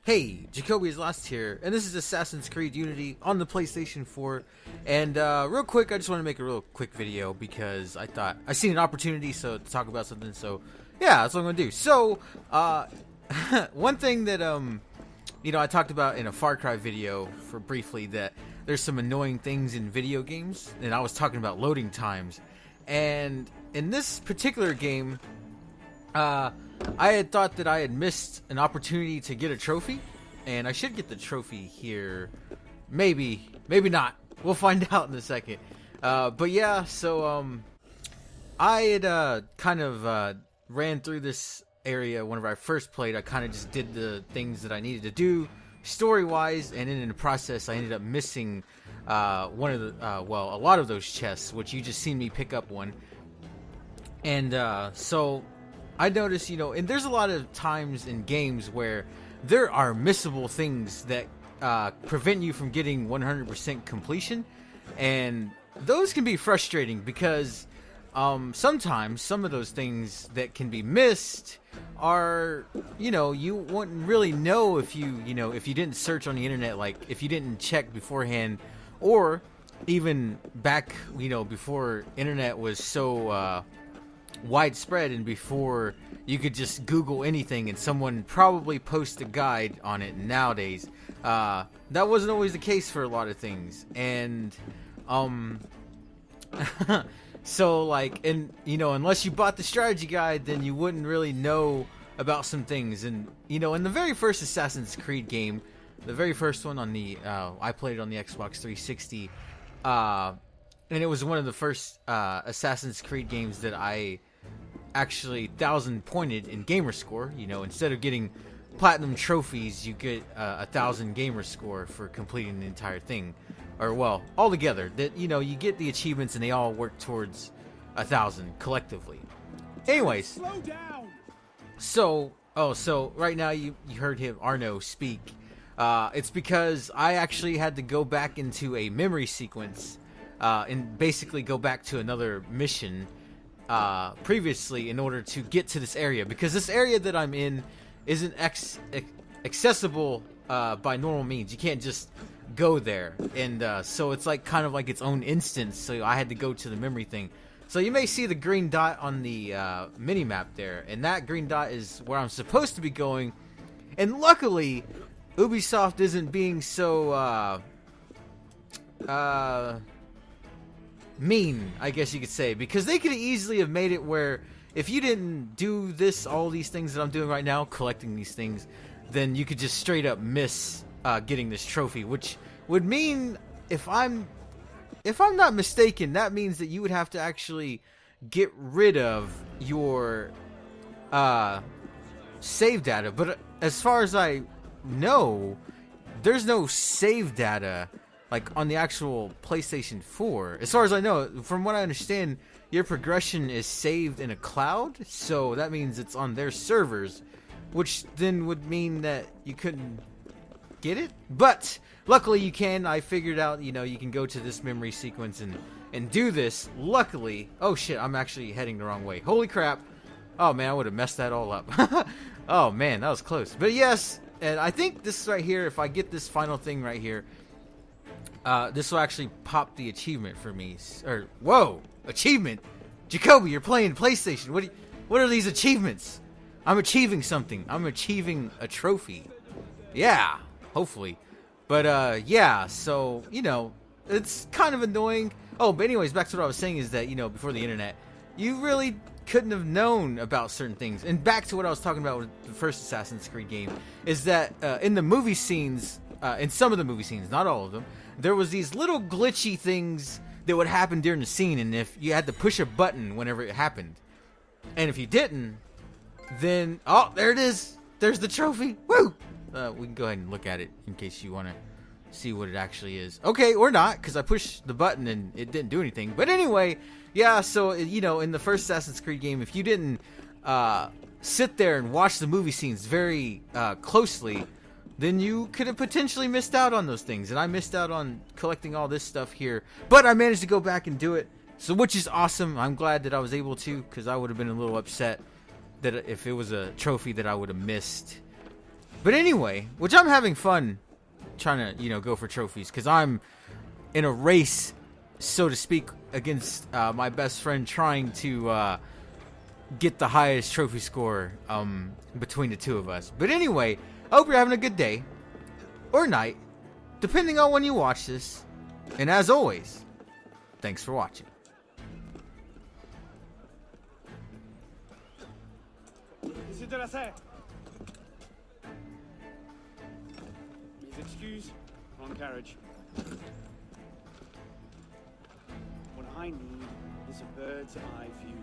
Hey, Jacoby is Lost here, and this is Assassin's Creed Unity on the PlayStation 4. And real quick, I just want to make a real quick video because I thought I seen an opportunity to talk about something. So yeah, that's what I'm gonna do. So one thing that I talked about in a Far Cry video for briefly, that there's some annoying things in video games, and I was talking about loading times. And in this particular game, I had thought that I had missed an opportunity to get a trophy, and I should get the trophy here. Maybe not. We'll find out in a second. But yeah, so I had kind of ran through this area whenever I first played. I kind of just did the things that I needed to do story-wise, and in the process, I ended up missing one of the a lot of those chests, which you just seen me pick up one. And so I noticed, and there's a lot of times in games where there are missable things that prevent you from getting 100% completion, and those can be frustrating because sometimes some of those things that can be missed are, you wouldn't really know if you didn't search on the internet, like if you didn't check beforehand, or even back, before internet was so widespread, and before you could just Google anything and someone probably post a guide on it. Nowadays that wasn't always the case for a lot of things, and so like, and unless you bought the strategy guide, then you wouldn't really know about some things. And in the very first Assassin's Creed game, the very first one on the I played it on the Xbox 360, and it was one of the first Assassin's Creed games that I actually 1,000 pointed in gamer score. Instead of getting platinum trophies, you get 1,000 gamer score for completing the entire thing, or well, all together. That you get the achievements, and they all work towards 1,000 collectively. Anyways, Slow down. so right now you heard him, Arno, speak. It's because I actually had to go back into a memory sequence and basically go back to another mission previously in order to get to this area, because this area that I'm in isn't accessible by normal means. You can't just go there, and so it's like kind of like its own instance. So I had to go to the memory thing. So you may see the green dot on the mini map there, and that green dot is where I'm supposed to be going. And luckily, Ubisoft isn't being so mean, I guess you could say, because they could easily have made it where if you didn't do all these things that I'm doing right now, collecting these things, then you could just straight up miss getting this trophy, which would mean, if I'm not mistaken, that means that you would have to actually get rid of your save data. But as far as I know, there's no save data like on the actual PlayStation 4. As far as I know, from what I understand, your progression is saved in a cloud, so that means it's on their servers, which then would mean that you couldn't get it. But luckily you can. I figured out, you can go to this memory sequence and do this. Luckily, oh shit, I'm actually heading the wrong way. Holy crap. Oh man, I would have messed that all up. Oh man, that was close. But yes, and I think this right here, if I get this final thing right here, this will actually pop the achievement for me. Or whoa, achievement! Jacoby, you're playing PlayStation. What are these achievements? I'm achieving something. I'm achieving a trophy. Yeah, hopefully. But yeah, so it's kind of annoying. Oh, but anyways, back to what I was saying is that before the internet, you really couldn't have known about certain things. And back to what I was talking about with the first Assassin's Creed game, is that in the movie scenes, in some of the movie scenes, not all of them, there was these little glitchy things that would happen during the scene, and if you had to push a button whenever it happened, and if you didn't, then there it is. There's the trophy. Woo! We can go ahead and look at it in case you want to see what it actually is. Okay, or not, because I pushed the button and it didn't do anything. But anyway, yeah. So in the first Assassin's Creed game, if you didn't sit there and watch the movie scenes very closely, then you could have potentially missed out on those things. And I missed out on collecting all this stuff here, but I managed to go back and do it, so which is awesome. I'm glad that I was able to, because I would have been a little upset that if it was a trophy that I would have missed. But anyway, which I'm having fun trying to, go for trophies because I'm in a race, so to speak, against my best friend trying to get the highest trophy score between the two of us. But anyway, I hope you're having a good day or night, depending on when you watch this. And as always, thanks for watching. Please excuse, wrong carriage. What I need is a bird's eye view.